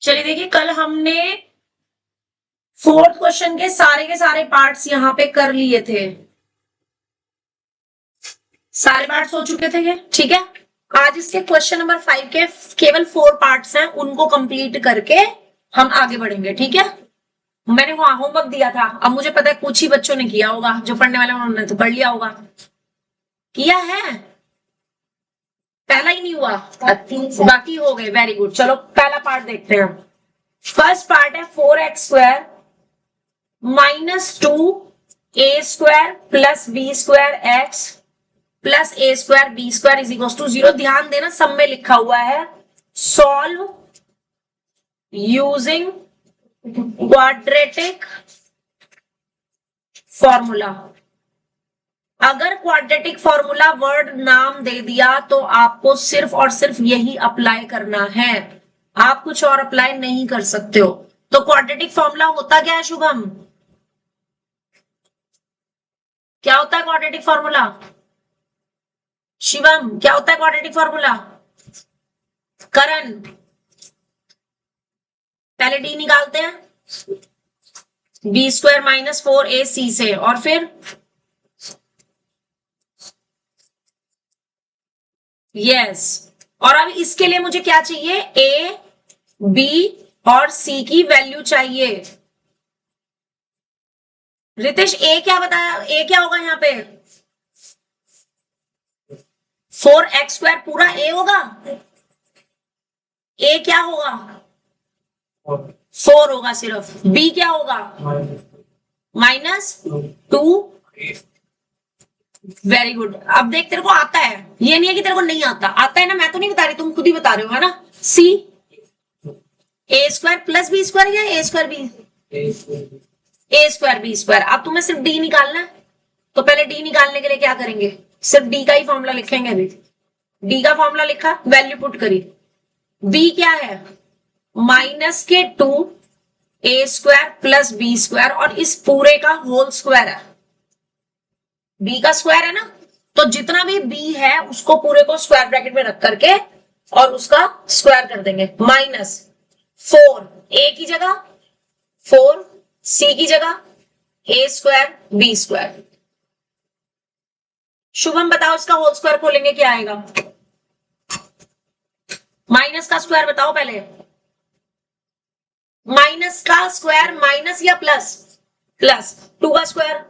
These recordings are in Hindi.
चलिए देखिए, कल हमने फोर्थ क्वेश्चन के सारे पार्ट्स यहाँ पे कर लिए थे। सारे पार्ट्स हो चुके थे ये, ठीक है। आज इसके क्वेश्चन नंबर 5 के केवल 4 पार्ट्स हैं, उनको कंप्लीट करके हम आगे बढ़ेंगे, ठीक है। मैंने वहां होमवर्क दिया था, अब मुझे पता है कुछ ही बच्चों ने किया होगा, जो पढ़ने वाले उन्होंने तो पढ़ लिया होगा। किया है? पहला ही नहीं हुआ, बाकी हो गए। Very good. चलो पहला पार्ट देखते हैं। फर्स्ट पार्ट है 4x² -2 a² plus b² x plus a² b² is equal to 0। ध्यान देना, सब में लिखा हुआ है सॉल्व यूजिंग क्वाड्रेटिक फॉर्मूला। अगर क्वाड्रेटिक फॉर्मूला वर्ड नाम दे दिया तो आपको सिर्फ और सिर्फ यही अप्लाई करना है, आप कुछ और अप्लाई नहीं कर सकते हो। तो क्वाड्रेटिक फॉर्मूला होता क्या है शुभम? क्या होता है क्वाड्रेटिक फॉर्मूला? शिवम, क्या होता है क्वाड्रेटिक फॉर्मूला? करण, पहले डी निकालते हैं, b² - 4ac से, और फिर यस। और अब इसके लिए मुझे क्या चाहिए? a, b और c की वैल्यू चाहिए। रितेश, a क्या बताया? a क्या होगा यहाँ पे? 4x² पूरा a होगा। a क्या होगा? 4 होगा सिर्फ। b क्या होगा? -2। Very good. अब देख, तेरे को आता है, ये नहीं है कि तेरे को नहीं आता, आता है ना, मैं तो नहीं बता रही, तुम खुद ही बता रहे हो, है ना। c a² प्लस b² या a² b²। अब तुम्हें सिर्फ d निकालना है, तो पहले d निकालने के लिए क्या करेंगे? सिर्फ d का ही फॉर्मूला लिखेंगे। अभी d का फॉर्मूला लिखा, वैल्यू पुट करी। b क्या है? -2 a² प्लस b² और इस पूरे का होल स्क्वायर है। b का स्क्वायर है ना, तो जितना भी b है उसको पूरे को स्क्वायर ब्रैकेट में रख करके और उसका स्क्वायर कर देंगे। -4 a की जगह, 4 c की जगह, a² b²। शुभम बताओ, इसका होल स्क्वायर खोलेंगे क्या आएगा? माइनस का स्क्वायर बताओ पहले। माइनस का स्क्वायर माइनस या प्लस? प्लस। 2 का स्क्वायर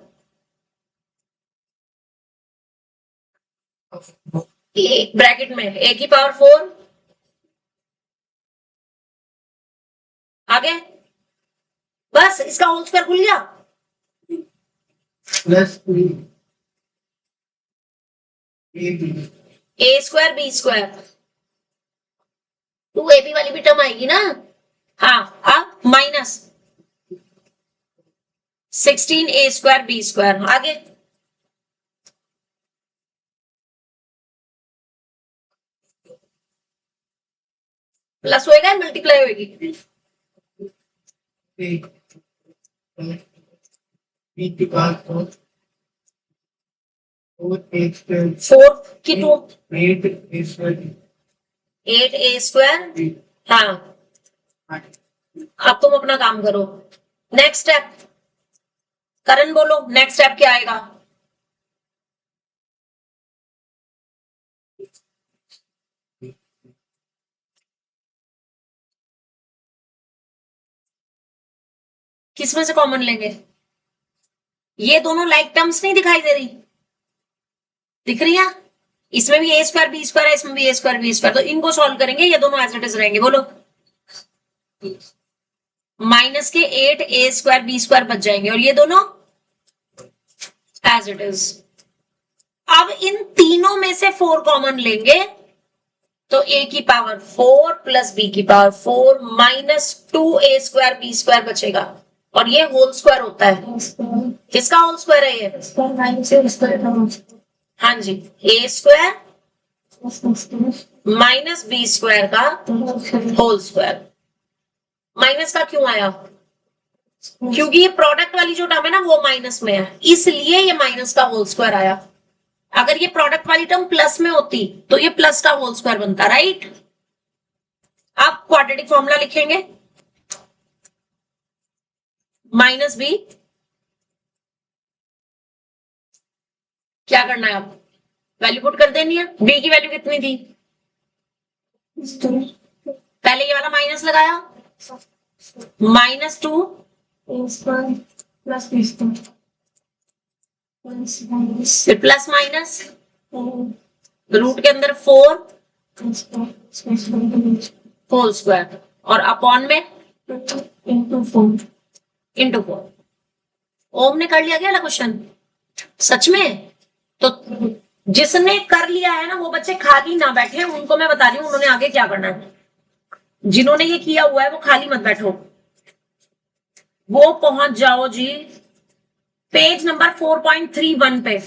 ब्रैकेट में a की पावर 4, आगे बस इसका होल स्क्वायर खुल गया। Plus a² b²। 2ab वाली भी टर्म आएगी ना। हाँ, अब -16 a² b²। आगे प्लस होएगा, मल्टीप्लाई होएगी। 4 की 2 8a²। हाँ, अब तुम अपना काम करो। नेक्स्ट स्टेप, करण बोलो, नेक्स्ट स्टेप क्या आएगा? किसमें से कॉमन लेंगे? ये दोनों लाइक टर्म्स नहीं दिखाई दे रही? दिख रही है? इसमें भी a² b² है, इसमें भी a² b², तो इनको सॉल्व करेंगे, ये दोनों एज इट इज रहेंगे। बोलो, माइनस के 8a² b² बच जाएंगे और ये दोनों एज इट इज। अब इन तीनों में से 4 कॉमन लेंगे, तो a की पावर 4 प्लस b की पावर 4 -2a² b² बचेगा, और ये होल स्क्वायर होता है। किसका होल स्क्वायर है ये? हाँ जी, a² माइनस b² का होल स्क्वायर। माइनस का क्यों आया? क्योंकि ये प्रोडक्ट वाली जो टर्म है ना, वो माइनस में है, इसलिए ये माइनस का होल स्क्वायर आया। अगर ये प्रोडक्ट वाली टर्म प्लस में होती तो ये प्लस का होल स्क्वायर बनता, राइट। अब क्वाड्रेटिक फॉर्मूला लिखेंगे, माइनस बी, क्या करना है अब, वैल्यू पुट कर देनी है। बी की वैल्यू कितनी थी, पहले ये वाला माइनस लगाया, -2 प्लस बी स्क्वायर फिर प्लस माइनस रूट के अंदर 4 होल स्क्वायर और अपॉन में इंटू 4 इंटू 4। ओम ने कर लिया क्या क्वेश्चन, सच में? तो जिसने कर लिया है ना वो बच्चे खाली ना बैठे, उनको मैं बता रही हूँ उन्होंने आगे क्या करना है। जिन्होंने ये किया हुआ है वो खाली मत बैठो, वो पहुंच जाओ जी पेज नंबर 4.31 पे,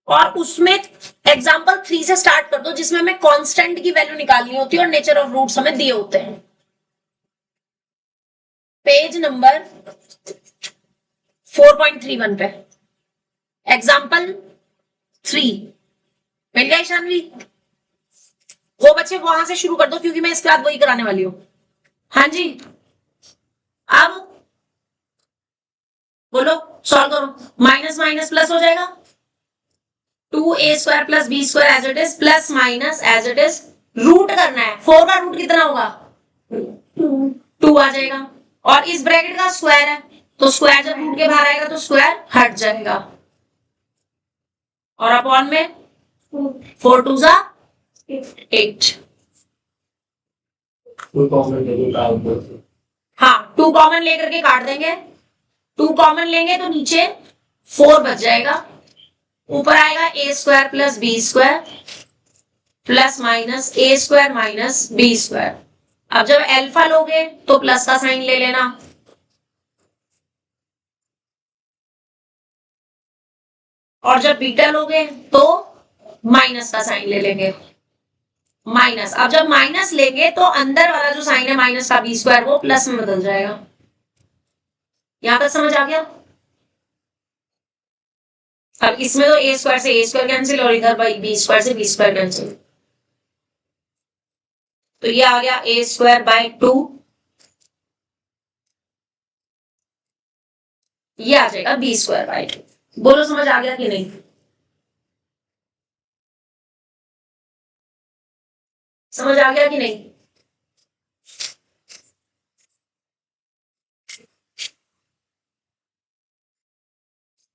और उसमें एग्जाम्पल 3 से स्टार्ट कर दो जिसमें हमें कांस्टेंट की वैल्यू निकालनी होती है और नेचर ऑफ रूट्स हमें दिए होते हैं। पेज नंबर 4.31 पे एग्जाम्पल 3 मिल गया ईशानवी? वो बच्चे वहां से शुरू कर दो क्योंकि मैं इसके बाद वही कराने वाली हूं। हाँ जी, अब बोलो, सॉल्व करो। माइनस माइनस प्लस हो जाएगा, 2a² plus B square as it is, plus minus as it is, root करना है। 4 का रूट कितना होगा, 2 आ जाएगा, और इस ब्रैकेट का स्क्वायर है तो स्क्वायर जब रूट के बाहर आएगा तो स्क्वायर हट जाएगा, और अपॉन में 4 2 जा 8। हाँ, 2 कॉमन लेकर के काट देंगे, 2 कॉमन लेंगे तो नीचे 4 बच जाएगा, ऊपर आएगा a² plus B square plus minus a² minus B square. अब जब अल्फा लोगे तो प्लस का साइन ले लेना, और जब बीटा लोगे तो माइनस का साइन ले लेंगे, माइनस। अब जब माइनस लेंगे तो अंदर वाला जो साइन है माइनस का बी स्क्वायर वो प्लस में बदल जाएगा। यहां तक समझ आ गया? अब इसमें तो a² से a² कैंसिल और इधर b² से b² कैंसिल, तो ये आ गया a²/2, ये आ जाएगा b²/2। बोलो समझ आ गया कि नहीं? समझ आ गया कि नहीं?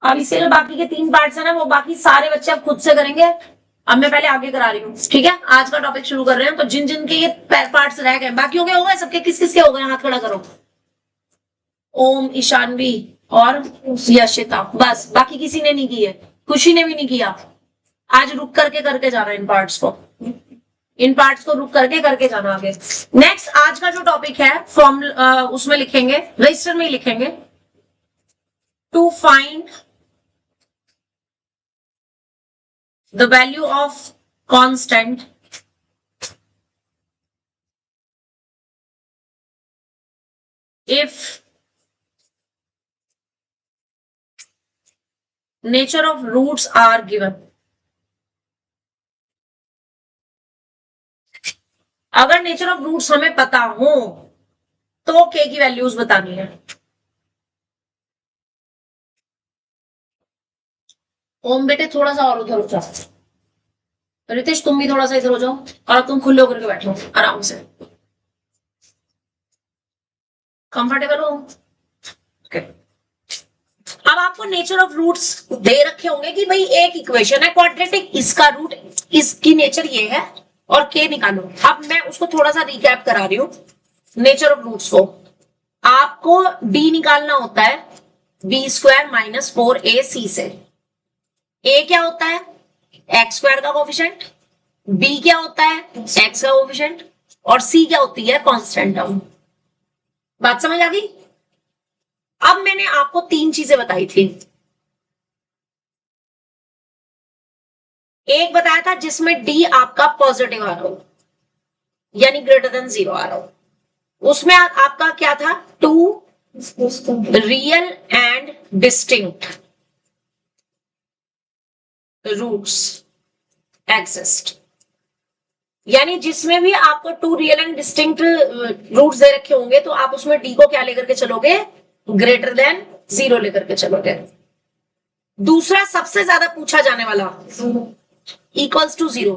अब इसके जो बाकी के 3 पार्ट्स है ना वो बाकी सारे बच्चे अब खुद से करेंगे। अब मैं पहले आगे करा रही हूँ, ठीक है? आज का टॉपिक शुरू कर रहे हैं, तो जिन जिन के ये पार्ट्स रह गए, बाकियों के हो गए सबके, किस किस के हो गए हाथ खड़ा करो। ओम, ईशानवी और यशिता, बस, बाकी किसी ने नहीं की है, खुशी ने भी नहीं किया। आज रुक करके करके जाना इन पार्ट्स को, इन पार्ट्स को रुक करके करके जाना आगे। नेक्स्ट आज का जो टॉपिक है फॉर्म उसमें लिखेंगे, रजिस्टर में ही लिखेंगे, to find the value of constant if nature of roots are given। अगर नेचर ऑफ रूट्स हमें पता हो तो के की वैल्यूज बतानी है। ओम बेटे थोड़ा सा और उधर हो जाओ, रितेश तुम भी थोड़ा सा इधर हो जाओ, और तुम खुले होकर के बैठो आराम से, कंफर्टेबल हो? okay. अब आपको नेचर ऑफ रूट्स दे रखे होंगे कि भाई एक इक्वेशन है क्वाड्रेटिक, इसका रूट, इसकी नेचर ये है और के निकालो। अब मैं उसको थोड़ा सा रिकैप करा रही हूं। नेचर ऑफ रूट्स को आपको डी निकालना होता है b² माइनस 4ac से। a क्या होता है, x² का कोफिशिएंट, b क्या होता है, x का कोफिशिएंट, और c क्या होती है, कांस्टेंट टर्म। बात समझ आ गई? अब मैंने आपको 3 चीजें बताई थी। एक बताया था जिसमें d आपका पॉजिटिव आ रहा हो, यानी ग्रेटर देन 0 आ रहा हो, उसमें आपका क्या था, 2 real and distinct roots exist. यानी जिसमें भी आपको two real and distinct roots दे रखे होंगे तो आप उसमें डी को क्या लेकर के चलोगे, ग्रेटर देन 0 लेकर के चलोगे। दूसरा सबसे ज्यादा पूछा जाने वाला, equals to 0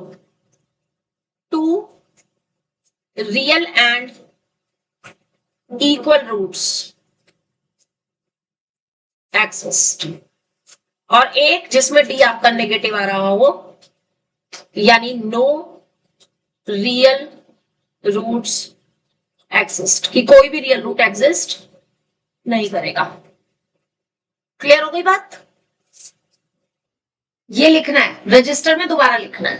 two real and equal roots exist, और एक जिसमें डी आपका नेगेटिव आ रहा हो, यानी नो रियल रूट्स एक्सिस्ट, कि कोई भी रियल रूट एग्जिस्ट नहीं करेगा। क्लियर हो गई बात? ये लिखना है रजिस्टर में, दोबारा लिखना है।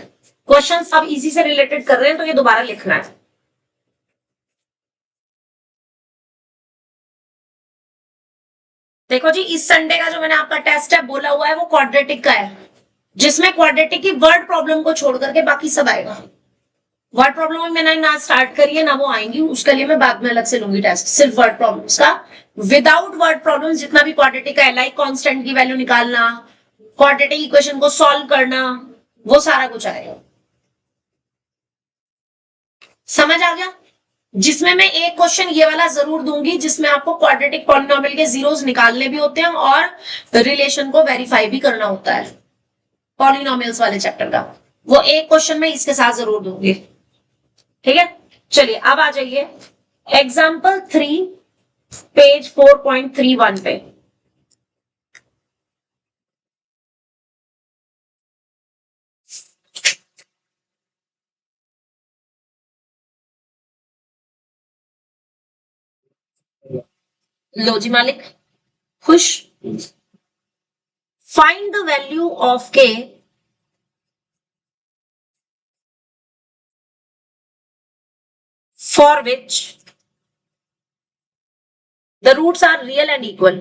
क्वेश्चन सब इसी से रिलेटेड कर रहे हैं तो ये दोबारा लिखना है। देखो जी, इस संडे का जो मैंने आपका टेस्ट है बोला हुआ है वो क्वाड्रेटिक का है, जिसमें क्वाड्रेटिक की वर्ड प्रॉब्लम को छोड़ करके बाकी सब आएगा। वर्ड प्रॉब्लम मैंने ना स्टार्ट करी है ना वो आएंगी, उसके लिए मैं बाद में अलग से लूंगी टेस्ट, सिर्फ वर्ड प्रॉब्लम्स का। विदाउट वर्ड प्रॉब्लम जितना भी क्वाड्रेटिक है, लाइक कांस्टेंट की वैल्यू निकालना, क्वाड्रेटिक इक्वेशन को सॉल्व करना, वो सारा कुछ आएगा। समझ आ गया? जिसमें मैं एक क्वेश्चन ये वाला जरूर दूंगी जिसमें आपको क्वाड्रेटिक पॉलिनोमियल के जीरोस निकालने भी होते हैं और रिलेशन को वेरीफाई भी करना होता है, पॉलिनोमियल्स वाले चैप्टर का। वो एक क्वेश्चन मैं इसके साथ जरूर दूंगी, ठीक है? चलिए अब आ जाइए एग्जाम्पल 3 पेज 4.31 पे। लो जी मालिक, खुश। फाइंड द वैल्यू ऑफ के for which the roots are real and equal.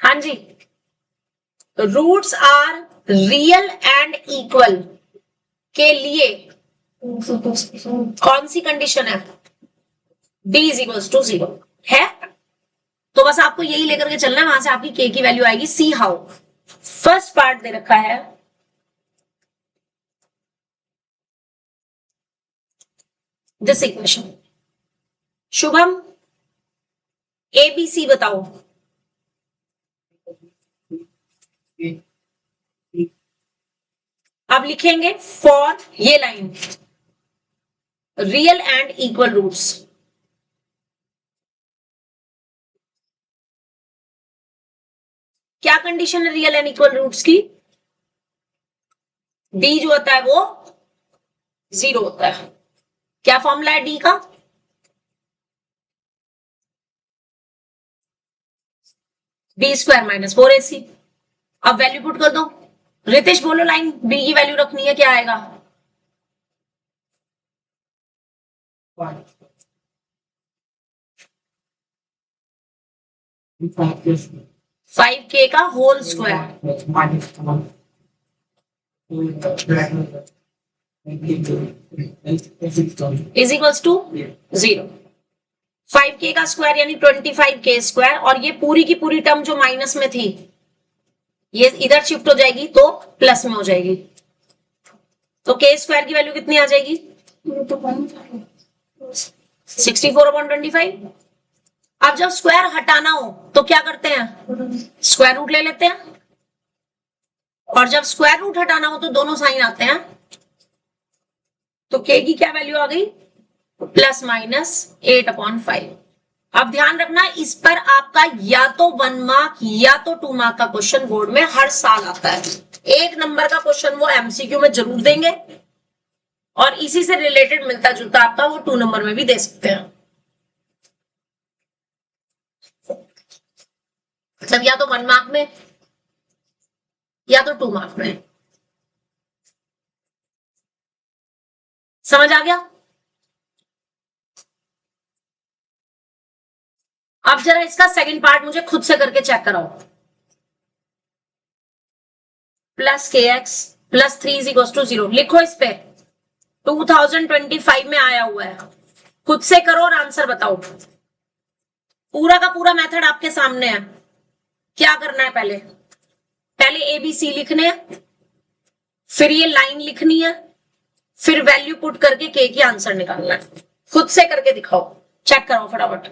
हाँ जी, roots are real and equal के लिए कौन सी कंडीशन है? d इज इक्वल टू 0 है। तो बस आपको यही लेकर के चलना है, वहां से आपकी k की वैल्यू आएगी। सी हाउ, फर्स्ट पार्ट दे रखा है दिस इक्वेशन। शुभम ABC बताओ। अब लिखेंगे फॉर ये line real and equal roots. क्या कंडीशन है रियल एंड इक्वल रूट्स की? डी जो होता है वो 0 होता है। क्या फॉर्मूला है डी का? B square minus 4AC। अब वैल्यू पुट कर दो। रितेश बोलो लाइन बी की वैल्यू रखनी है, क्या आएगा? 5k का whole square is equals to 0। 5k का स्क्वायर यानी 25k स्क्वायर, और ये पूरी की पूरी टर्म जो माइनस में थी ये इधर शिफ्ट हो जाएगी तो प्लस में हो जाएगी। तो k स्क्वायर की वैल्यू कितनी आ जाएगी? 64/25। अब जब स्क्वायर हटाना हो तो क्या करते हैं? स्क्वायर रूट ले लेते हैं, और जब स्क्वायर रूट हटाना हो तो दोनों साइन आते हैं। तो k की क्या वैल्यू आ गई? Plus minus 8/5। अब ध्यान रखना, इस पर आपका या तो 1 मार्क या तो 2 मार्क का क्वेश्चन बोर्ड में हर साल आता है। 1 नंबर का क्वेश्चन वो MCQ में जरूर देंगे, और इसी से रिलेटेड मिलता जुलता आपका वो 2 नंबर में भी दे सकते हैं। मतलब या तो 1 मार्क में या तो 2 मार्क में। समझ आ गया? अब जरा इसका सेकंड पार्ट मुझे खुद से करके चेक कराओ। Plus kx plus 3 is equal to 0 लिखो इस पे। 2025 में आया हुआ है, खुद से करो और आंसर बताओ। पूरा का पूरा मेथड आपके सामने है। क्या करना है? पहले पहले ABC लिखने हैं, फिर ये लाइन लिखनी है, फिर वैल्यू पुट करके K की आंसर निकालना है। खुद से करके दिखाओ, चेक करो फटाफट।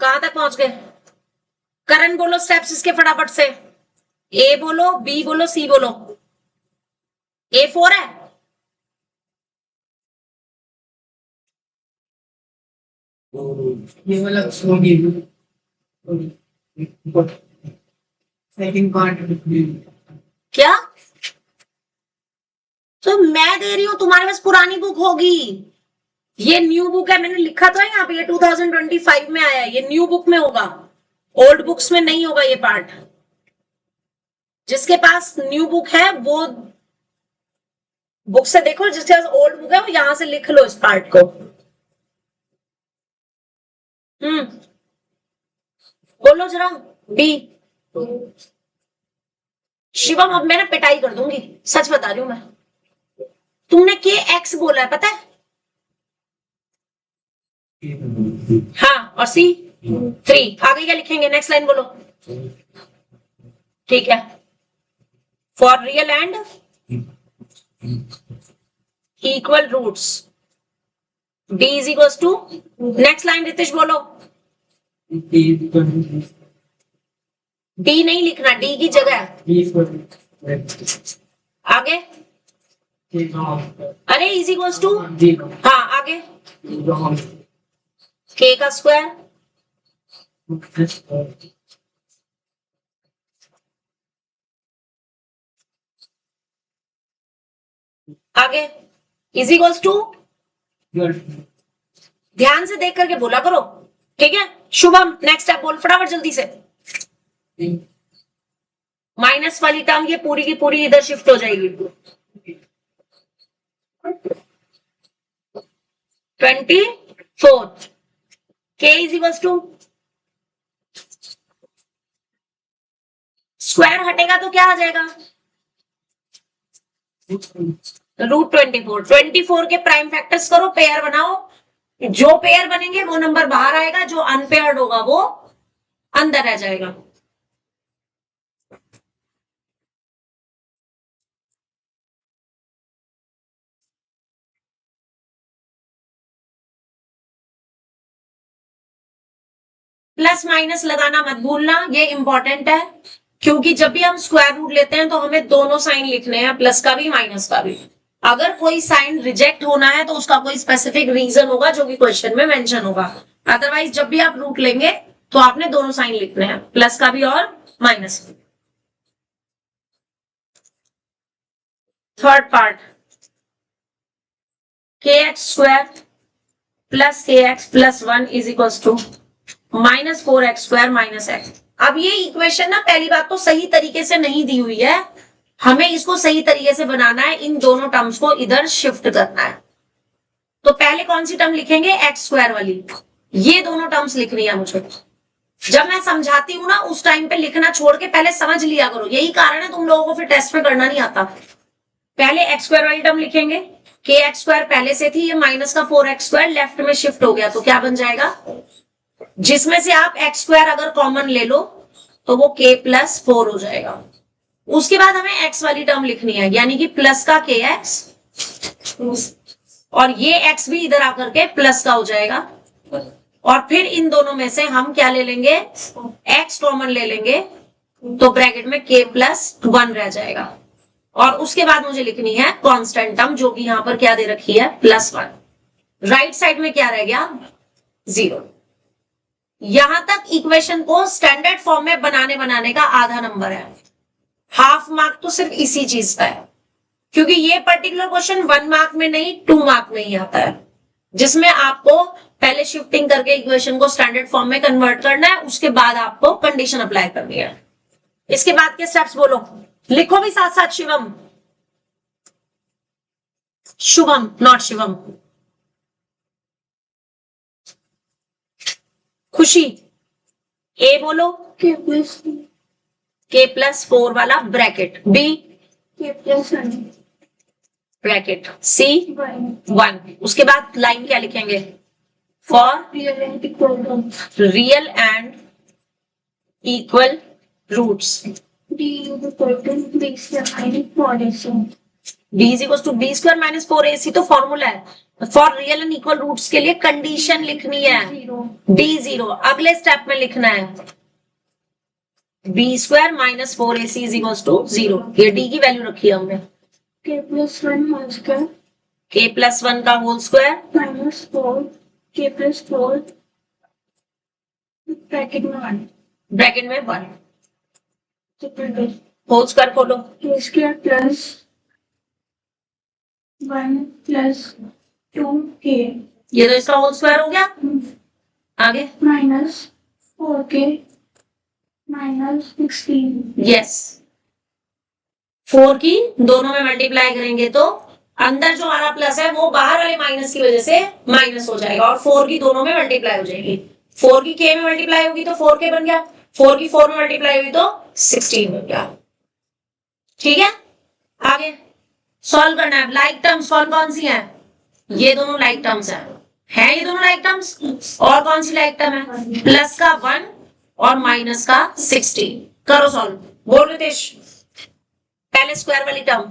कहां तक पहुंच गए? करण बोलो स्टेप्स इसके फटाफट से। A बोलो, B बोलो, C बोलो। A4 है? ये वाला होगी सेकंड पार्ट। क्या? तो मैं दे रही हूं, तुम्हारे पास पुरानी बुक होगी। ये न्यू बुक है, मैंने लिखा तो है यहाँ पे, ये 2025 में आया है, ये न्यू बुक में होगा, ओल्ड बुक्स में नहीं होगा ये पार्ट। जिसके पास न्यू बुक है वो बुक से देखो, जिसके पास ओल्ड बुक है वो यहां से लिख लो इस पार्ट को। बोलो जरा। बी। शिवम अब मैं ना पिटाई कर दूंगी, सच बता रही हूं मैं। तुमने के एक्स बोला है पता है? हाँ, और C 3। आगे क्या लिखेंगे? नेक्स्ट लाइन बोलो। ठीक है, for real and equal roots D is equal to. Next line Ritesh बोलो। D नहीं लिखना, D की जगह आगे। अरे इज इक्वल टू, हाँ आगे K का स्क्वायर आगे इज इक्वल टू। ध्यान से देख करके बोला करो, ठीक है? शुभम नेक्स्ट स्टेप बोल फटाफट जल्दी से। माइनस वाली टर्म ये पूरी की पूरी इधर शिफ्ट हो जाएगी। 24 K is equal to, square हटेगा तो क्या आ जाएगा? √24। 24 के प्राइम फैक्टर्स करो, पेयर बनाओ। जो पेयर बनेंगे वो नंबर बाहर आएगा, जो अनपेयर्ड होगा वो अंदर रह जाएगा। प्लस माइनस लगाना मत भूलना, ये इंपॉर्टेंट है, क्योंकि जब भी हम स्क्वायर रूट लेते हैं तो हमें दोनों साइन लिखने हैं, प्लस का भी माइनस का भी। अगर कोई साइन रिजेक्ट होना है तो उसका कोई स्पेसिफिक रीजन होगा जो कि क्वेश्चन में मेंशन होगा। अदरवाइज जब भी आप रूट लेंगे तो आपने दोनों साइन लिखने हैं, प्लस का भी और माइनस का। Third part, kx² plus kx plus 1 is equal to -4x² - x। अब ये इक्वेशन ना पहली बात तो सही तरीके से नहीं दी हुई है, हमें इसको सही तरीके से बनाना है, इन दोनों टर्म्स को इधर शिफ्ट करना है। तो पहले कौन सी टर्म लिखेंगे? x² वाली। ये दोनों टर्म्स लिखनी है मुझे। जब मैं समझाती हूं ना उस टाइम पे लिखना छोड़ के पहले समझ लिया करो, यही कारण है तुम लोगों को फिर टेस्ट में करना नहीं आता। पहले x² वाली टर्म लिखेंगे, kx² पहले से थी, ये माइनस का 4x² लेफ्ट में शिफ्ट हो गया, तो क्या बन जाएगा? जिसमें से आप x² अगर कॉमन ले लो तो वो k + 4 हो जाएगा। उसके बाद हमें x वाली टर्म लिखनी है, यानी कि प्लस का kx, और ये x भी इधर आकर के प्लस का हो जाएगा। और फिर इन दोनों में से हम क्या ले लेंगे? x कॉमन ले लेंगे, तो ब्रैकेट में k + 1 रह जाएगा। और उसके बाद मुझे लिखनी है कांस्टेंट टर्म, जो कि यहां पर क्या दे रखी है? +1। राइट साइड में क्या रह गया? 0। यहां तक इक्वेशन को स्टैंडर्ड फॉर्म में बनाने का आधा नंबर है। हाफ मार्क तो सिर्फ इसी चीज का है, क्योंकि ये पर्टिकुलर क्वेश्चन 1 मार्क में नहीं 2 मार्क में ही आता है, जिसमें आपको पहले शिफ्टिंग करके इक्वेशन को स्टैंडर्ड फॉर्म में कन्वर्ट करना है, उसके बाद आपको कंडीशन अप्लाई करनी है। इसके बाद के स्टेप्स बोलो, लिखो भी साथ साथ। शिवम, शुभम नॉट शिवम। खुशी, ए बोलो, K plus k+4 वाला bracket, B K plus 1 bracket, C 1 1। उसके बाद लाइन क्या लिखेंगे? For real and equal terms. Real and equal roots, D is equal to B square minus 4AC. b is equal to B square minus 4ac तो फॉर्मूला है। For real and equal roots के लिए कंडीशन लिखनी है, 0 d0। अगले स्टेप में लिखना है B square minus 4ac is equal to 0। ये d की वैल्यू रखी है हमने। K plus 1 whole square k+1 का whole square minus 4 K plus 4 bracket में 1 ब्रैकेट में 1 triple bracket. होल स्क्वायर खोलो, K square plus 1 plus 2K ये तो इसका होल स्क्वायर हो गया। आगे minus 4K minus 16. यस, 4 की दोनों में मल्टीप्लाई करेंगे तो अंदर जो हमारा प्लस है वो बाहर वाले माइनस की वजह से माइनस हो जाएगा, और 4 की दोनों में मल्टीप्लाई हो जाएगी। 4 की k में मल्टीप्लाई होगी तो 4k बन गया, 4 की 4 में मल्टीप्लाई हुई तो 16 बन गया। ठीक है, आगे सॉल्व करना है। लाइक टर्म्स कौन कौन सी हैं? ये दोनों लाइक टर्म्स हैं, ये दोनों लाइक टर्म्स। और कौन सी लाइक टर्म है? प्लस का 1 और माइनस का 16। करो सॉल्व, बोल रितेश। पहले स्क्वायर वाली टर्म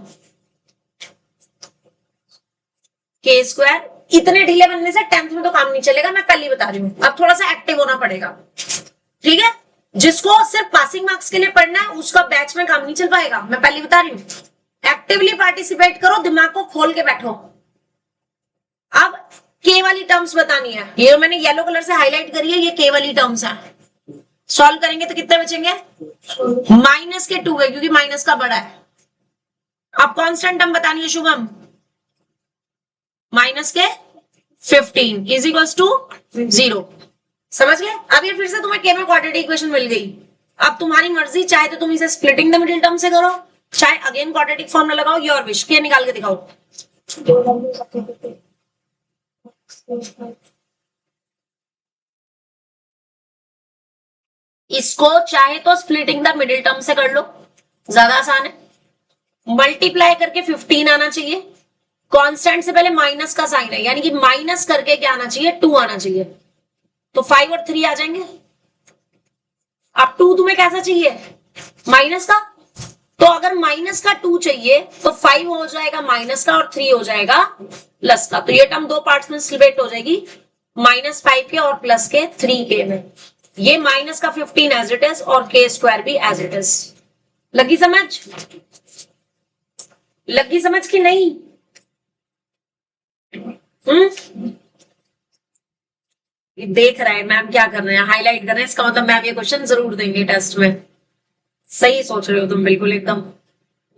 के स्क्वायर, इतने ढीले बनने से 10th में तो काम नहीं चलेगा, मैं पहले ही बता रही हूँ। अब थोड़ा सा एक्टिव होना पड़ेगा, ठीक है? जिसको सिर्फ पासिंग मार्क्स के लिए पढ़ना है उसका बैच में काम नहीं चल पाएगा, मैं पहले बता रही हूँ। एक्टिवली पार्टिसिपेट करो, दिमाग को खोल के बैठो। अब के वाली टर्म्स बतानी है, ये मैंने येलो कलर से हाईलाइट करी है, ये के वाली टर्म्स है। सॉल्व करेंगे तो कितने बचेंगे? माइनस के 2 है क्योंकि माइनस का बड़ा है। अब कांस्टेंट टर्म बतानी है शुभम, माइनस के 15 इज इक्वल्स टू 0। समझ गए? अब ये फिर से तुम्हें के में क्वाड्रेटिक इक्वेशन मिल गई। अब तुम्हारी मर्जी, चाहे तो तुम इसे स्प्लिटिंग द मिडिल टर्म से करो, चाहे अगेन क्वाड्रेटिक फॉर्मूला लगाओ, योर विश। के निकाल के दिखाओ। इसको चाहे तो स्प्लिटिंग द मिडिल टर्म से कर लो, ज्यादा आसान है। मल्टीप्लाई करके 15 आना चाहिए, कांस्टेंट से पहले माइनस का साइन है, यानी कि माइनस करके क्या आना चाहिए? 2 आना चाहिए, तो 5 और 3 आ जाएंगे। अब 2 तुम्हें कैसा चाहिए? माइनस का। तो अगर माइनस का 2 चाहिए तो 5 हो जाएगा माइनस का और 3 हो जाएगा प्लस का। तो ये टर्म 2 पार्ट्स में स्प्लिट हो जाएगी, -5 के और प्लस के 3k में। ये माइनस का 15 एज इट इज और k स्क्वायर भी एज इट इज। लगी समझ? लगी समझ कि नहीं? देख रहा है मैम क्या कर रहे हैं, हाईलाइट कर रहे हैं, इसका मतलब मैम ये क्वेश्चन जरूर देंगे टेस्ट में। सही सोच रहे हो तुम, बिल्कुल एकदम।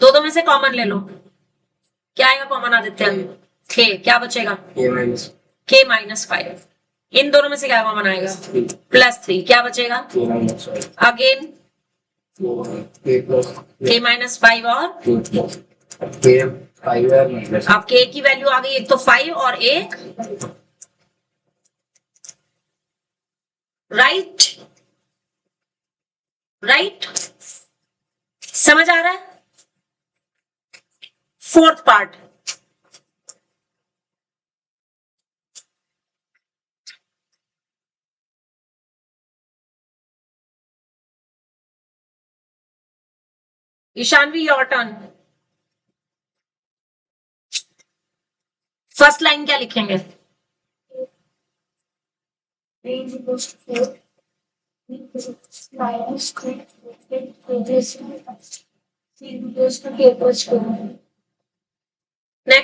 दो में से कॉमन ले लो, क्या आएगा कॉमन आदित्य? k, क्या बचेगा? k -5। इन दोनों में से क्या कॉमन आएगा? +3, क्या बचेगा? अगेन k -5 और अब k की वैल्यू आ गई, एक तो 5 और एक राइट। समझ आ रहा है? 4th part, Ishanvi your turn. First line क्या लिखेंगे? Next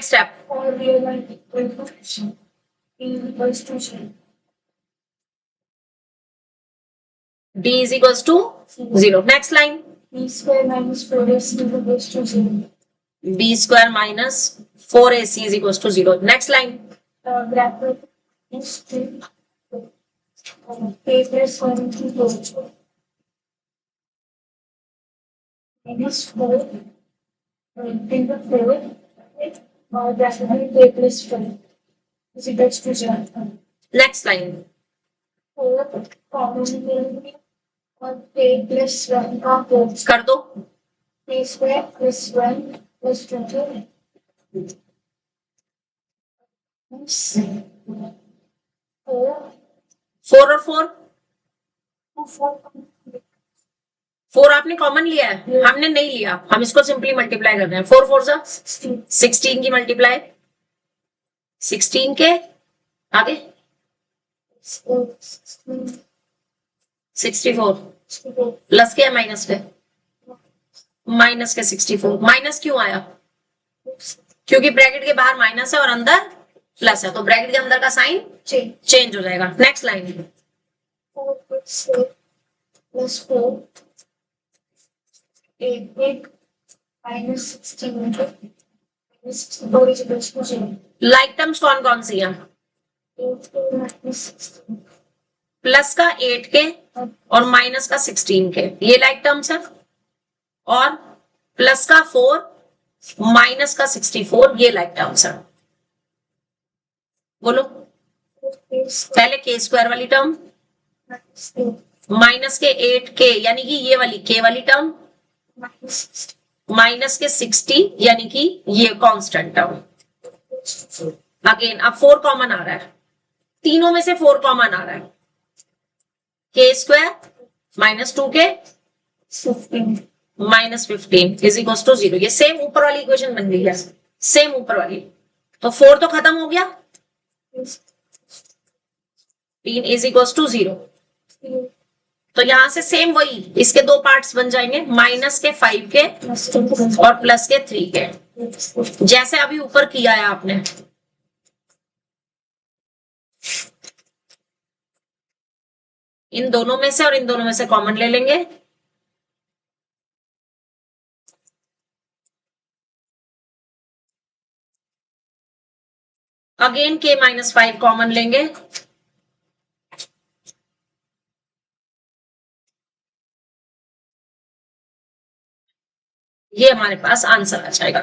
step, d is equals to 0। Next line, b square minus 4ac equals to 0. b square minus 4ac is equals to 0। Next line, Bracket is 3 K plus 1 की whole minus 4 into 4 और bracket में K plus 1 is equals to 0. Next line 4 common लेंगे और K plus 1 का whole कर दो। K square plus 1 plus 2 4 4 और 4 आपने कॉमन लिया है, हमने नहीं लिया, हम इसको सिंपली मल्टीप्लाई कर रहे हैं। 4 4 जा 16 की मल्टीप्लाई 16 के आगे 64 प्लस के माइनस के माइनस के 64। माइनस क्यों आया? क्योंकि ब्रैकेट के बाहर माइनस है और अंदर प्लस है, तो ब्रैकेट के अंदर का साइन चेंज हो जाएगा। Next line 4 plus 4 8 minus 16 minus 4 is equals to 0. Like terms कौन कौन सी हैं? 8 minus 16 प्लस का 8 के और माइनस का 16 के, ये लाइक टर्म्स है। और प्लस का 4 माइनस का 64, ये लाइक टर्म्स है। बोलो पहले के स्क्वायर वाली टर्म माइनस के 8 के यानी कि ये वाली के वाली टर्म माइनस के 60 यानी कि ये कांस्टेंट टर्म। अगेन अब 4 कॉमन आ रहा है, तीनों में से 4 कॉमन आ रहा है। के स्क्वायर माइनस 2 के माइनस 15 इज इक्वल टू 0। ये सेम ऊपर वाली इक्वेशन बन गई है, सेम ऊपर वाली। तो 4 तो खत्म हो गया, 3 इज इक्वल टू 0। तो यहां से सेम वही इसके दो पार्ट्स बन जाएंगे, माइनस के 5 के और प्लस के 3 के, जैसे अभी ऊपर किया है आपने। इन दोनों में से और इन दोनों में से कॉमन ले लेंगे। अगेन के माइनस 5 कॉमन लेंगे। ये हमारे पास आंसर आ जाएगा।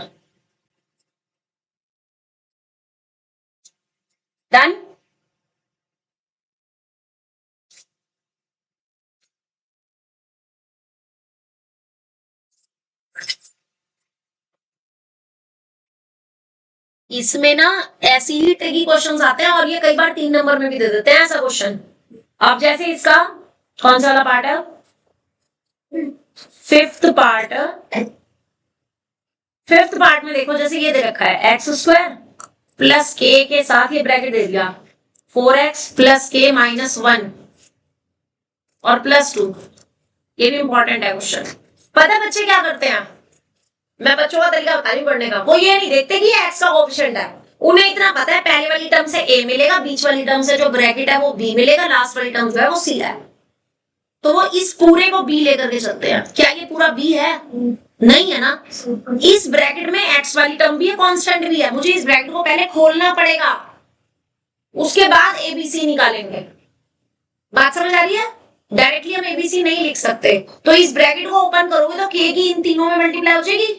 डन। इसमें ना ऐसी ही ट्रिकी क्वेश्चंस आते हैं और ये कई बार 3 नंबर में भी दे देते हैं ऐसा क्वेश्चन। अब जैसे इसका कौन सा वाला पार्ट है? 5th part. 5th पार्ट में देखो जैसे ये दे रखा है एक्स स्क्वायर प्लस के साथ ये ब्रैकेट दे दिया 4x प्लस के माइनस 1 और प्लस 2। ये भी इंपॉर्टेंट है क्वेश्चन। पता है बच्चे क्या करते हैं? मैं बच्चों का तरीका बता रही हूँ पढ़ने का। वो ये नहीं देखते कि ये एक्स का कोएफिशिएंट है, उन्हें इतना पता है पहले वाली टर्म से a मिलेगा, बीच वाली टर्म से जो ब्रैकेट है वो b मिलेगा, लास्ट वाली टर्म जो है वो c है। तो वो इस पूरे को b लेकर के चलते हैं। क्या ये पूरा b है? नहीं है ना। इस ब्रैकेट में x वाली टर्म भी है, कांस्टेंट भी है। मुझे इस ब्रैकेट को पहले खोलना पड़ेगा, उसके बाद abc निकालेंगे। बात समझ आ रही है? डायरेक्टली हम abc नहीं लिख सकते। तो इस ब्रैकेट को ओपन करोगे तो k की इन तीनों में मल्टीप्लाई हो जाएगी,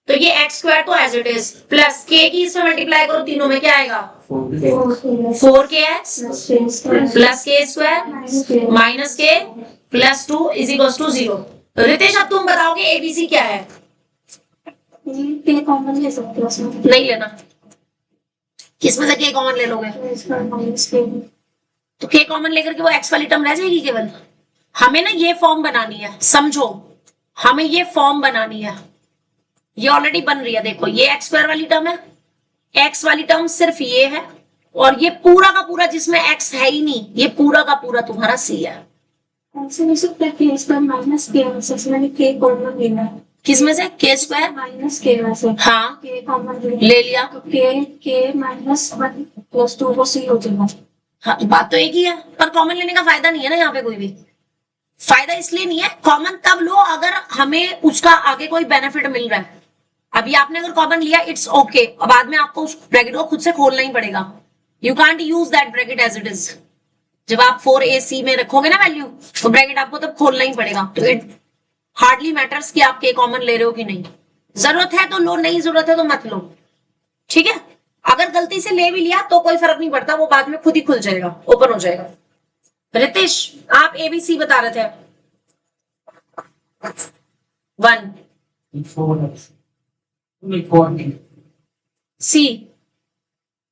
तो ये एक्स स्क्वायर तो एज इट इज प्लस के की इसमें मल्टीप्लाई करो तीनों में क्या आएगा? 4kx plus K square minus K plus 2 is equal to 0। Ritesh अब तुम बताओगे एबीसी क्या है? के कॉमन ले सकते हो उसमें। नहीं लेना। किसमें से के कॉमन ले लोगे? तो के कॉमन लेकर के वो एक्स वाली टर्म रह जाएगी केवल। हमें ना ये फॉर्म बनानी है, समझो हमें ये फॉर्म बनानी है। ये ऑलरेडी बन रही है, देखो ये एक्स स्क्वायर वाली टर्म है, एक्स वाली टर्म सिर्फ ये है, और ये पूरा का पूरा जिसमें एक्स है ही नहीं, ये पूरा का पूरा तुम्हारा सी है। माइनस के मैंने के कॉमन लेना है। किसमें से? के स्क्वायर माइनस के में से हाँ के कॉमन ले लिया, तो के माइनस 1 प्लस 2 वो सी हो जाएगा। हाँ बात तो एक ही है, पर कॉमन लेने का फायदा नहीं है ना यहाँ पे। कोई भी फायदा इसलिए नहीं है, कॉमन तब लो अगर हमें उसका आगे कोई बेनिफिट मिल रहा है। अभी आपने अगर कॉमन लिया इट्स ओके, बाद में आपको उस ब्रैकेट को खुद से खोलना ही पड़ेगा। You can't use that bracket as it is. जब आप 4ac में रखोगे ना वैल्यू, तो ब्रैकेट आपको तब खोलना ही पड़ेगा। तो इट हार्डली मैटर्स कि आप के कॉमन ले रहे हो कि नहीं। जरूरत है तो लो, नहीं जरूरत है तो मत लो, ठीक है। अगर गलती से ले भी लिया तो कोई फर्क नहीं पड़ता, वो बाद में खुद ही खुल जाएगा, ओपन हो जाएगा। रितेश, आप एबीसी बता रहे थे। 1 4 only 4 C,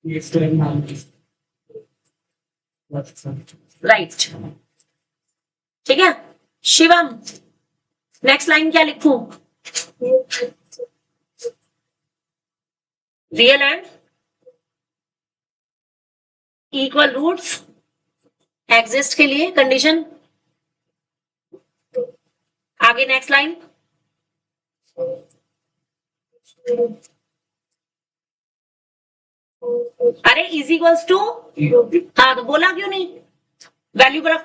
yes 10 that's right, ठीक है। शिवम, नेक्स्ट लाइन क्या लिखूं? Real and equal roots exist के लिए कंडीशन। आगे नेक्स्ट लाइन। अरे इज इक्वल्स टू, हाँ तो बोला क्यों नहीं? वैल्यू पर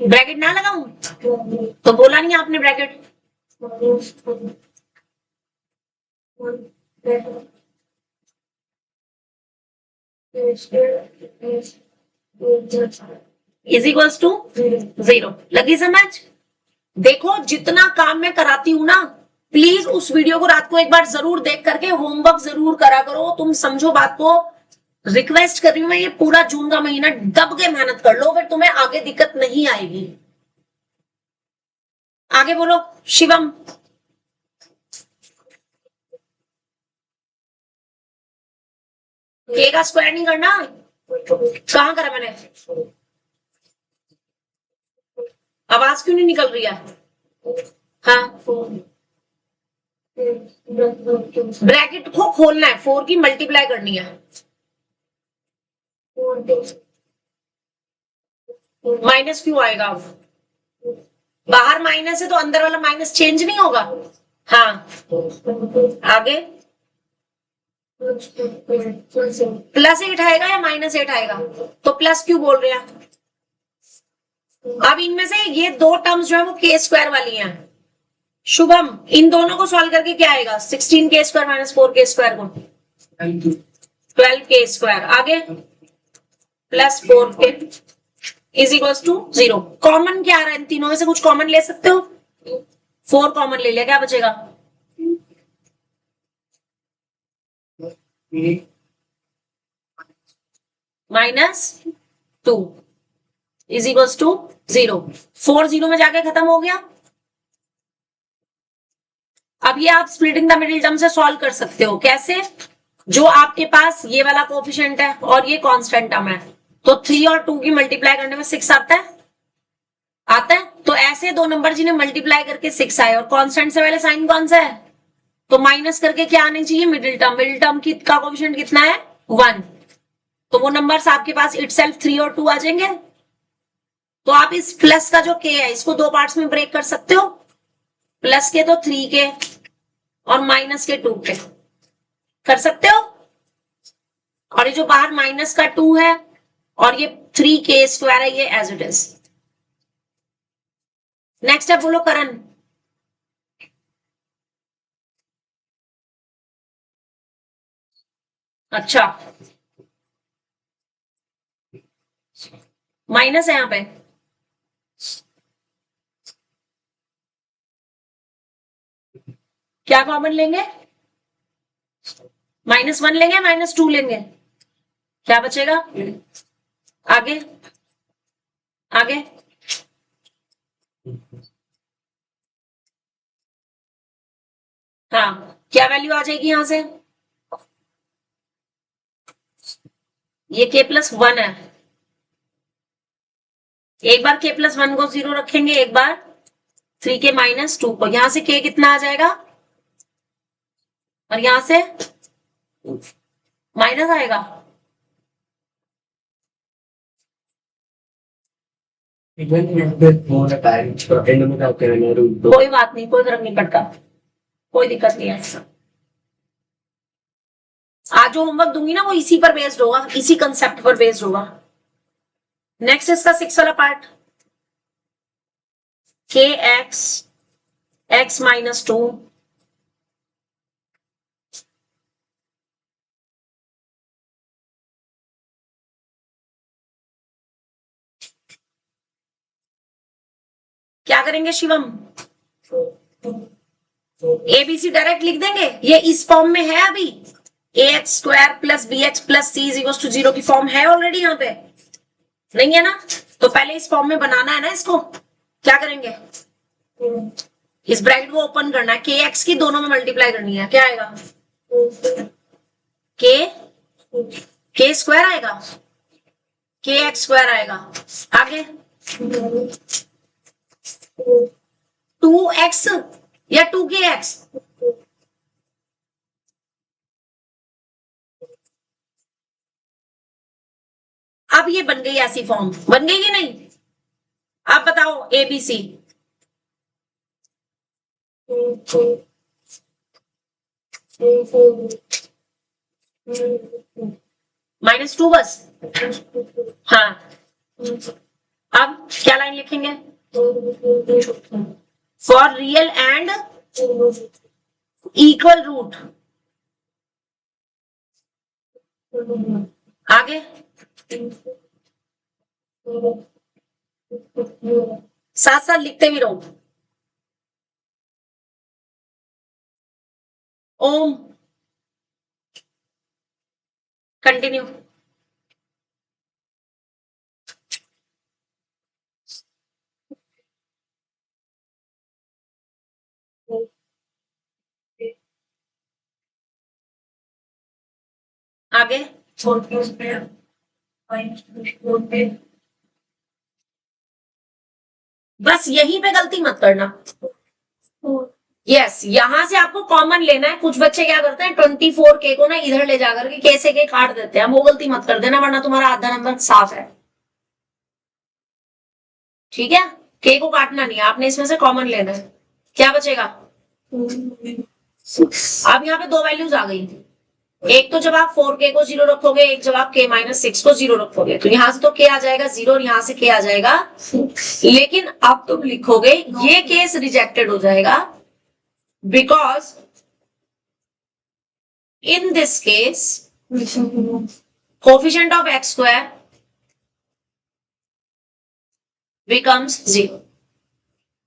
ब्रैकेट ना लगाऊं? तो बोला नहीं आपने ब्रैकेट। Is equals to 0। लगी समझ? देखो जितना काम मैं कराती हूं ना, प्लीज उस वीडियो को रात को एक बार जरूर देख करके होमवर्क जरूर करा करो। तुम समझो बात को, रिक्वेस्ट कर रही हूं मैं, ये पूरा जून का महीना दब के मेहनत कर लो, फिर तुम्हें आगे दिक्कत नहीं आएगी। आगे बोलो शिवम। के का स्क्वायर नहीं करना। कहां करा मैंने? आवाज क्यों नहीं निकल रही है? हाँ, ब्रैकेट को खोलना है, 4 की मल्टीप्लाई करनी है। माइनस क्यों आएगा? अब बाहर माइनस है तो अंदर वाला माइनस चेंज नहीं होगा। हाँ, आगे +8 आएगा या -8 आएगा? तो प्लस क्यों बोल रहे हैं? अब इनमें से ये 2 टर्म्स जो है वो के स्क्वायर वाली हैं। शुभम, इन दोनों को सॉल्व करके क्या आएगा? 16 के स्क्वायर माइनस 4 के स्क्वायर को 12 के स्क्वायर। आगे +4 के इज इक्वल्स टू 0। कॉमन क्या आ रहा है? इन तीनों में से कुछ कॉमन ले सकते हो। 4 कॉमन ले लिया, क्या बचेगा? -2 इज इक्वल्स टू 0। 4 0 में जाके खत्म हो गया। अब ये आप स्प्लिटिंग द मिडिल टर्म से सॉल्व कर सकते हो। कैसे? जो आपके पास ये वाला कोफिशिएंट है और ये कांस्टेंट टर्म है, तो 3 और 2 की मल्टीप्लाई करने में 6 आता है। आता है तो ऐसे दो नंबर जिन्हें मल्टीप्लाई करके 6 आए और कांस्टेंट से पहले साइन कौन सा है, तो माइनस करके क्या आने चाहिए? Middle term. मिडिल टर्म की का कोफिशिएंट कितना है? 1। तो वो नंबर्स आपके पास इटसेल्फ 3 और 2 आ जाएंगे। तो आप इस प्लस का जो के है इसको 2 पार्ट्स में ब्रेक कर सकते हो। प्लस के तो 3 के और माइनस के 2 के कर सकते हो। और ये जो बाहर माइनस का 2 है और ये 3 के स्क्वायर है, ये एज इट इज। नेक्स्ट है, बोलो करण। अच्छा, माइनस है यहां पे, क्या कॉमन लेंगे? -1 लेंगे, -2 लेंगे, क्या बचेगा? आगे आगे हाँ, क्या वैल्यू आ जाएगी यहां से? ये k+1 है। एक बार k+1 को 0 रखेंगे, एक बार 3 के -2 को। यहां से k कितना आ जाएगा और यहां से माइनस आएगा। कोई बात नहीं, कोई फर्क नहीं पड़ता, कोई दिक्कत नहीं है। आज जो होमवर्क दूंगी ना वो इसी पर बेस्ड होगा, इसी कंसेप्ट पर बेस्ड होगा। नेक्स्ट इसका 6 वाला पार्ट, kx x -2 क्या करेंगे शिवम? एबीसी डायरेक्ट लिख देंगे, ये इस फॉर्म में है अभी, A X square plus B X plus C is equal to 0 की फॉर्म है ऑलरेडी यहाँ पे, नहीं है ना? तो पहले इस फॉर्म में बनाना है ना इसको, क्या करेंगे? इस ब्रैकेट को ओपन करना है, के एक्स की दोनों में मल्टीप्लाई करनी है, क्या आएगा? के स्क्वायर आएगा, के एक्स स्क्वायर आएगा, आगे 2x या 2kx, अब ये बन गई ऐसी फॉर्म, बन गई कि नहीं? आप बताओ एबीसी। -2 बस, हाँ। अब क्या लाइन लिखेंगे? For real and equal root, आगे साथ साथ लिखते भी रहो। ओम, कंटिन्यू। आगे बस यहीं पे गलती मत करना। यस, यहां से आपको कॉमन लेना है। कुछ बच्चे क्या करते हैं 24k को ना इधर ले जाकर के कैसे के काट देते हैं, वो गलती मत कर देना वरना तुम्हारा आधा नंबर साफ है, ठीक है? के को काटना नहीं है, आपने इसमें से कॉमन लेना है। क्या बचेगा? अब यहाँ पे दो वैल्यूज आ गई, एक तो जब आप 4k को 0 रखोगे, एक जब आप k-6 को 0 रखोगे, तो यहां से तो k आ जाएगा 0 और यहां से k आ जाएगा, लेकिन अब तुम लिखोगे ये केस रिजेक्टेड हो जाएगा, because in this case coefficient of x square becomes 0।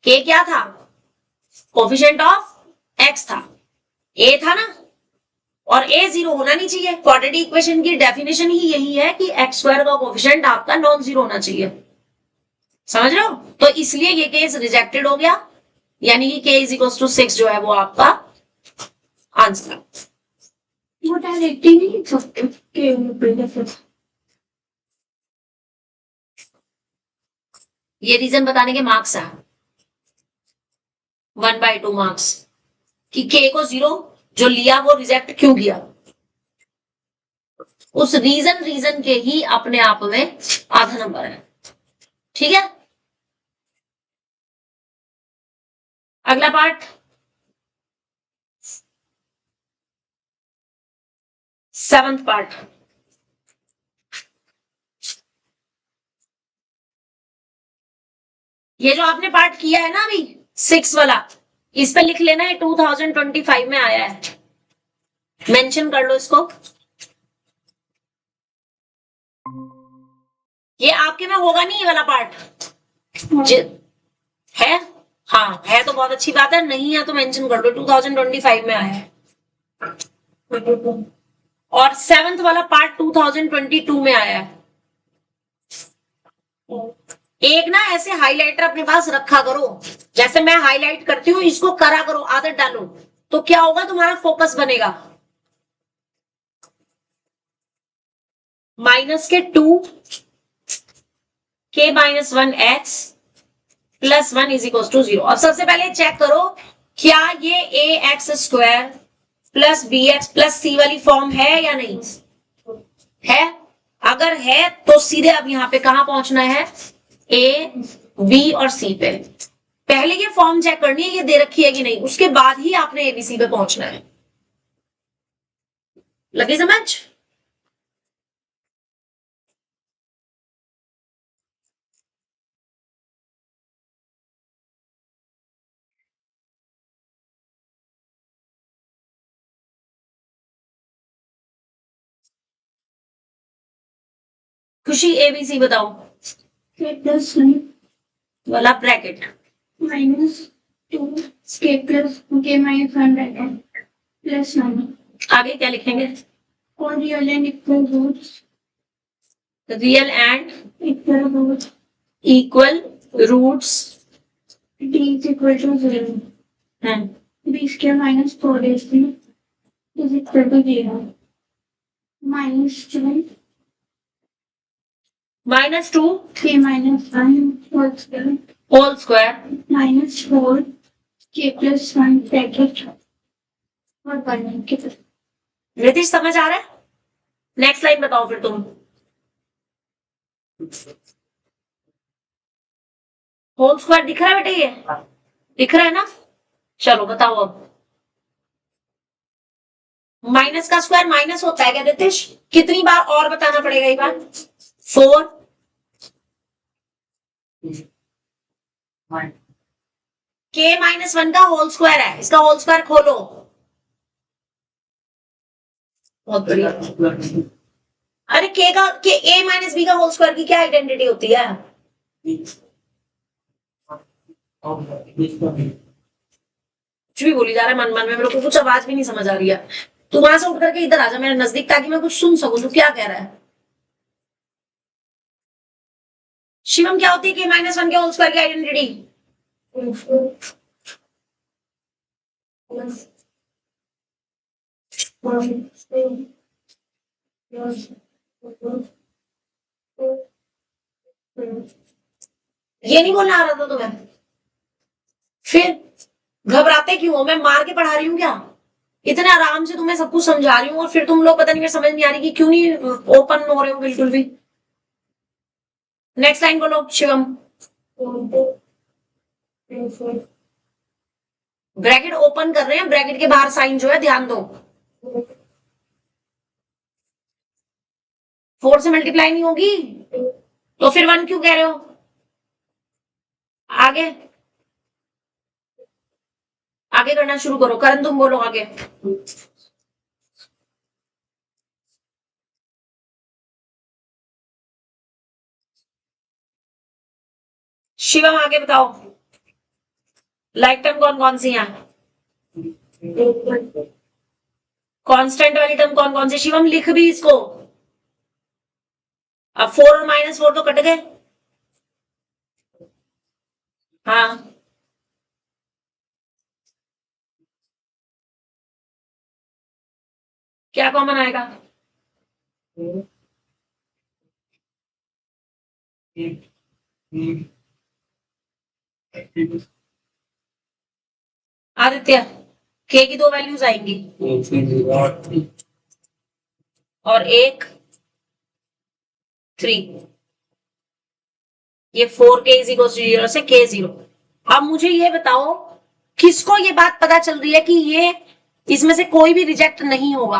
k क्या था? कोफिशिएंट ऑफ x था, a था ना, और a 0 होना नहीं चाहिए। क्वाड्रेटिक इक्वेशन की डेफिनेशन ही यही है कि x स्क्वायर का कोफिशिएंट आपका नॉन जीरो होना चाहिए, समझ रहे हो? तो इसलिए ये केस रिजेक्टेड हो गया, यानी कि k इज इक्वल टू 6 जो है वो आपका आंसर। ये रीजन बताने के मार्क्स है 1/2 मार्क्स, कि k को 0 जो लिया वो रिजेक्ट क्यों किया, उस रीजन के ही अपने आप में आधा नंबर है, ठीक है? अगला पार्ट, सेवंथ पार्ट। ये जो आपने पार्ट किया है ना अभी 6 वाला, इस पे लिख लेना है 2025 में आया है, मेंशन कर लो इसको। ये आपके में होगा नहीं ये वाला पार्ट है? हाँ है तो बहुत अच्छी बात है, नहीं है तो मेंशन कर दो 2025 में आया है, और सेवंथ वाला पार्ट 2022 में आया है। एक ना ऐसे हाइलाइटर अपने पास रखा करो, जैसे मैं हाईलाइट करती हूँ इसको करा करो, आदत डालो, तो क्या होगा तुम्हारा फोकस बनेगा। -2 k-1x plus 1 is equal to 0। अब सबसे पहले चेक करो क्या ये A X square plus B X plus C वाली फॉर्म है या नहीं है। अगर है तो सीधे अब यहाँ पे कहां पहुंचना है, ए बी और सी पे। पहले ये फॉर्म चेक करनी है ये दे रखी है कि नहीं, उसके बाद ही आपने एबीसी पे पहुंचना है। लगी समझ? खुशी एबीसी बताओ वाला bracket minus 2 k plus k minus 1 रहेगा plus 9 आगे क्या लिखेंगे? और real and equal roots real and equal roots equal roots. d is equal to 0 b square minus 4ac is equal to 0 minus 2 -2 k minus 1 whole square whole square minus 4 k plus 1 bracket और 1 के नीतीश समझ आ रहा है? नेक्स्ट लाइन बताओ फिर तुम। होल स्क्वायर दिख रहा है बेटे? ये दिख रहा है ना? चलो बताओ अब। माइनस का स्क्वायर माइनस होता है क्या नीतीश? कितनी बार और बताना पड़ेगा ये बात? 4 k माइनस 1 का होल स्क्वायर है, इसका होल स्क्वायर खोलो। बहुत बढ़िया। अरे के a माइनस बी का होल स्क्वायर की क्या आइडेंटिटी होती है? कुछ भी बोली जा रहा है मन मन में, मेरे को कुछ आवाज भी नहीं समझ आ रही है। तू वहां से उठ करके इधर आ जा मेरे नजदीक ताकि मैं कुछ सुन सकूं तू क्या कह रहा है। शिवम क्या होती है के माइनस 1 के होल स्क्वायर की आइडेंटिटी? ये नहीं बोलना आ रहा था तुम्हें? फिर घबराते क्यों हो? मैं मार के पढ़ा रही हूँ क्या? इतने आराम से तुम्हें सब कुछ समझा रही हूँ और फिर तुम लोग पता नहीं, मेरे समझ नहीं आ रही कि क्यों नहीं ओपन हो रहे हो बिल्कुल भी। नेक्स्ट लाइन बोलो शिवम। ब्रैकेट ओपन कर रहे हैं, ब्रैकेट के बाहर साइन जो है ध्यान दो। 4 से मल्टीप्लाई नहीं होगी तो फिर 1 क्यों कह रहे हो? आगे आगे करना शुरू करो। करण तुम बोलो आगे। शिवम आगे बताओ। लाइक टर्म कौन कौन सी है? कांस्टेंट वाली टर्म कौन कौन सी? शिवम लिख भी इसको। अब 4 और -4 तो कट गए। हाँ क्या कॉमन आएगा? आदित्य के की 2 वैल्यूज आएंगी और एक 3। ये 4k इज इक्वल टू 0 से k 0। अब मुझे ये बताओ किसको ये बात पता चल रही है कि ये इसमें से कोई भी रिजेक्ट नहीं होगा?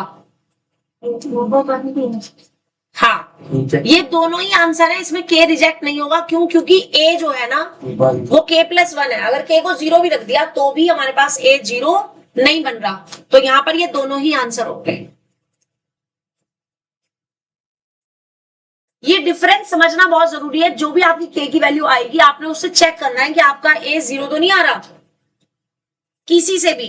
हाँ ये दोनों ही आंसर है, इसमें k रिजेक्ट नहीं होगा। क्यों? क्योंकि a जो है ना वो k प्लस 1 है। अगर k को 0 भी रख दिया तो भी हमारे पास a 0 नहीं बन रहा। तो यहां पर ये दोनों ही आंसर होते हैं। ये डिफरेंस समझना बहुत जरूरी है। जो भी आपकी k की वैल्यू आएगी आपने उससे चेक करना है कि आपका a 0 तो नहीं आ रहा। किसी से भी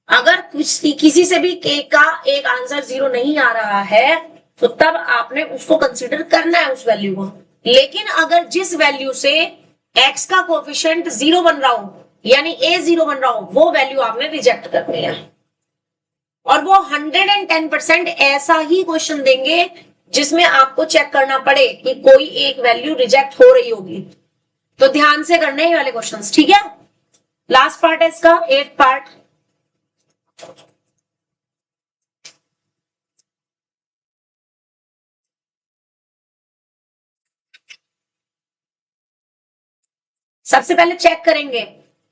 अगर किसी से भी k का एक आंसर 0 नहीं आ रहा है तो तब आपने उसको कंसीडर करना है उस वैल्यू को। लेकिन अगर जिस वैल्यू से x का कोफिशिएंट 0 बन रहा हो यानी a 0 बन रहा हो वो वैल्यू आपने रिजेक्ट करनी है। और वो 110% ऐसा ही क्वेश्चन देंगे जिसमें आपको चेक करना पड़े कि कोई एक वैल्यू रिजेक्ट हो रही होगी। तो ध्यान से करने ही वाले क्वेश्चंस, ठीक है? लास्ट पार्ट है इसका, 8th पार्ट। सबसे पहले चेक करेंगे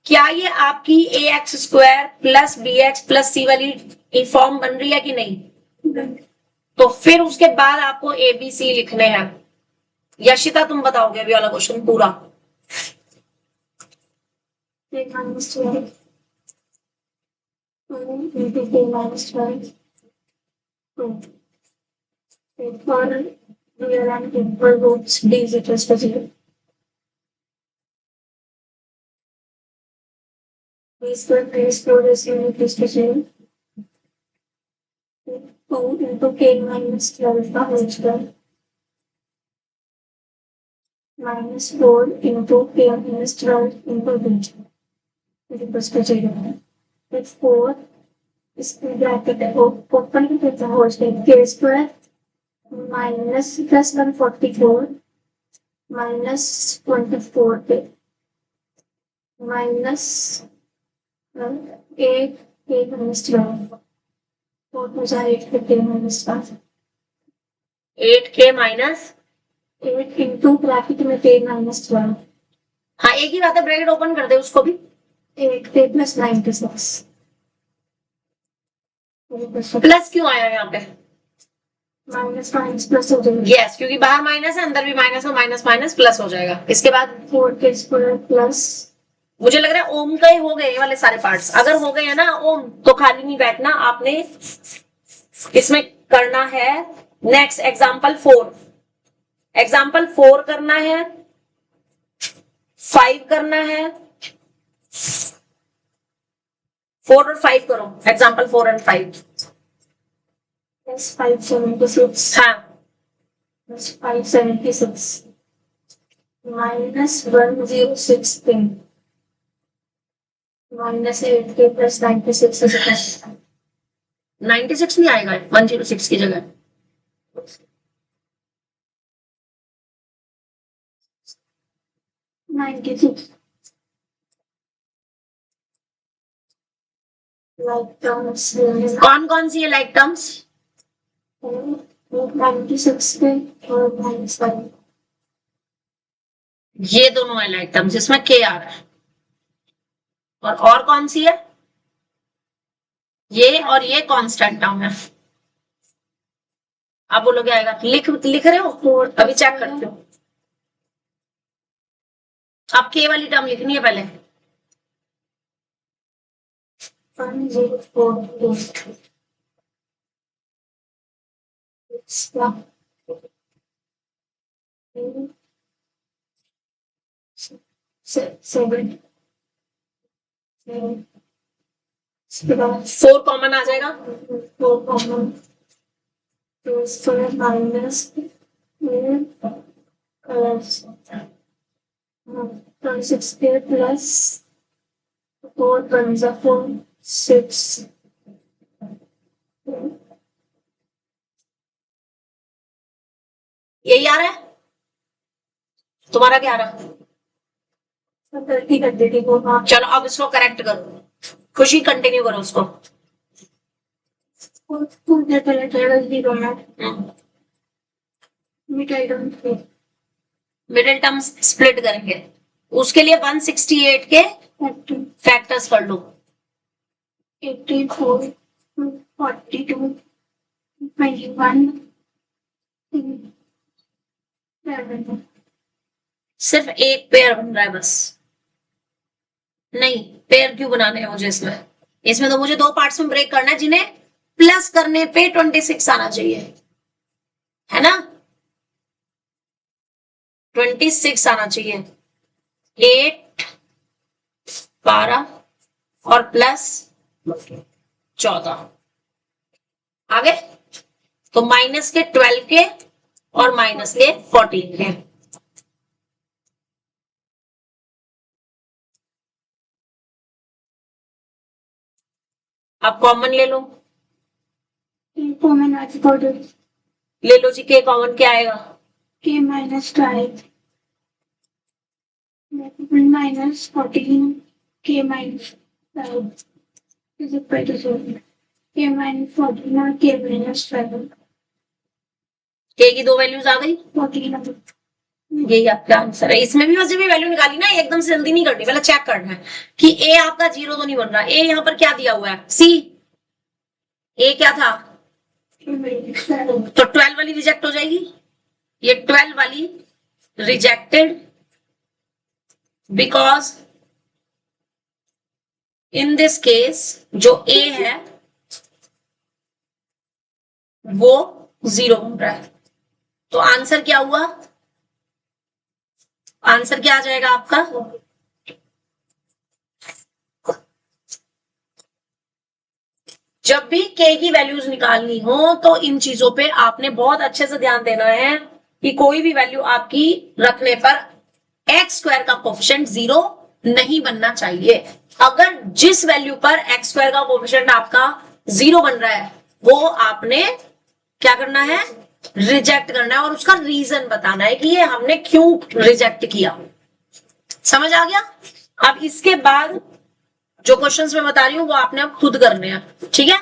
क्या ये आपकी ax² plus bx plus c वाली फॉर्म बन रही है कि नहीं। तो फिर उसके बाद आपको ABC लिखने हैं। यशिता तुम बताओगे अभी वाला क्वेश्चन पूरा। B square plus 4AC is the same. 2 into K minus 12 का whole square minus 4 into K minus 12 into B equals to 0. If 4 इसकी ब्रैकेट ओपन करते हैं whole square K square minus plus 144 minus 24 पे minus 8 K minus 12 4 हो जाए 8 K minus 12 8K minus 8 into bracket में K minus 12 हाँ एक ही बात है, ब्रैकेट ओपन कर दे उसको भी। 8K plus 96 प्लस क्यों आया यहाँ पे? माइनस माइनस प्लस हो जाएगा यस, क्योंकि बाहर माइनस है, अंदर भी माइनस है, माइनस माइनस प्लस हो जाएगा। इसके बाद 4K स्क्वायर प्लस मुझे लग रहा है ओम का ही हो गए ये वाले सारे पार्ट्स। अगर हो गए हैं ना ओम, तो खाली नहीं बैठना आपने, इसमें करना है नेक्स्ट एग्जाम्पल 4। एग्जाम्पल 4 करना है, 5 करना है, 4 और 5 करो। Example 4 and 5। प्लस 576 हाँ प्लस 576 माइनस 106 पे माइनस 8K प्लस 96 96 नहीं आएगा 106 की जगह। 96 लाइक टर्म्स कौन कौन सी है लाइक टर्म्स? 96 पे और माइनस 5 ये दोनों है लाइक टर्म्स, इसमें के आ रहा है। और कौन सी है? ये और ये कांस्टेंट टर्म है। आप बोलोगे आएगा, लिख रहे हो? अभी चेक करते हो। आप के वाली टर्म लिखनी है पहले। 1048 7 4 कॉमन आ जाएगा। 4 कॉमन तो स्क्वायर माइनस 26 के प्लस 4 1 जा 4 6 यही आ रहा है तुम्हारा? क्या आ रहा है? गलती कर दी थी वो। हाँ चलो अब इसको करेक्ट करो। खुशी कंटिन्यू करो उसको। मिडिल टर्म स्प्लिट करेंगे, उसके लिए 168 के फैक्टर्स कर लो। 84 42 21 सिर्फ एक पेयर बन रहा है बस। नहीं, पेयर क्यों बनाने हैं मुझे इसमें? इसमें तो मुझे 2 पार्ट्स में ब्रेक करना है जिन्हें प्लस करने पे 26 आना चाहिए, है ना? 26 आना चाहिए। 8 12 और प्लस 14 आगे, तो माइनस के 12 के और माइनस के 14 के। आप कॉमन ले लो। कॉमन आज पाउडर ले लो जी, के कॉमन क्या आएगा? के माइनस 12 माइनस 14 के माइनस 12 इज इक्वल टू 0 के माइनस 14 और के माइनस 12 के की 2 वैल्यूज आ गई। 14 यही आपका आंसर है। इसमें भी वैसे भी वैल्यू निकाली ना, एकदम से जल्दी नहीं करनी, पहले चेक करना है कि ए आपका 0 तो नहीं बन रहा। ए यहाँ पर क्या दिया हुआ है? सी। ए क्या था? तो 12 वाली रिजेक्ट हो जाएगी। ये 12 वाली rejected because in this case जो ए है वो 0 बन रहा है। तो आंसर क्या हुआ? आंसर क्या आ जाएगा आपका? जब भी k की वैल्यूज निकालनी हो तो इन चीजों पे आपने बहुत अच्छे से ध्यान देना है कि कोई भी वैल्यू आपकी रखने पर एक्स स्क्वायर का कोफिशिएंट 0 नहीं बनना चाहिए। अगर जिस वैल्यू पर एक्स स्क्वायर का कोफिशिएंट आपका 0 बन रहा है वो आपने क्या करना है, रिजेक्ट करना है और उसका रीजन बताना है कि ये हमने क्यों रिजेक्ट किया। समझ आ गया? अब इसके बाद जो क्वेश्चंस मैं बता रही हूं वो आपने अब खुद करने हैं, ठीक है।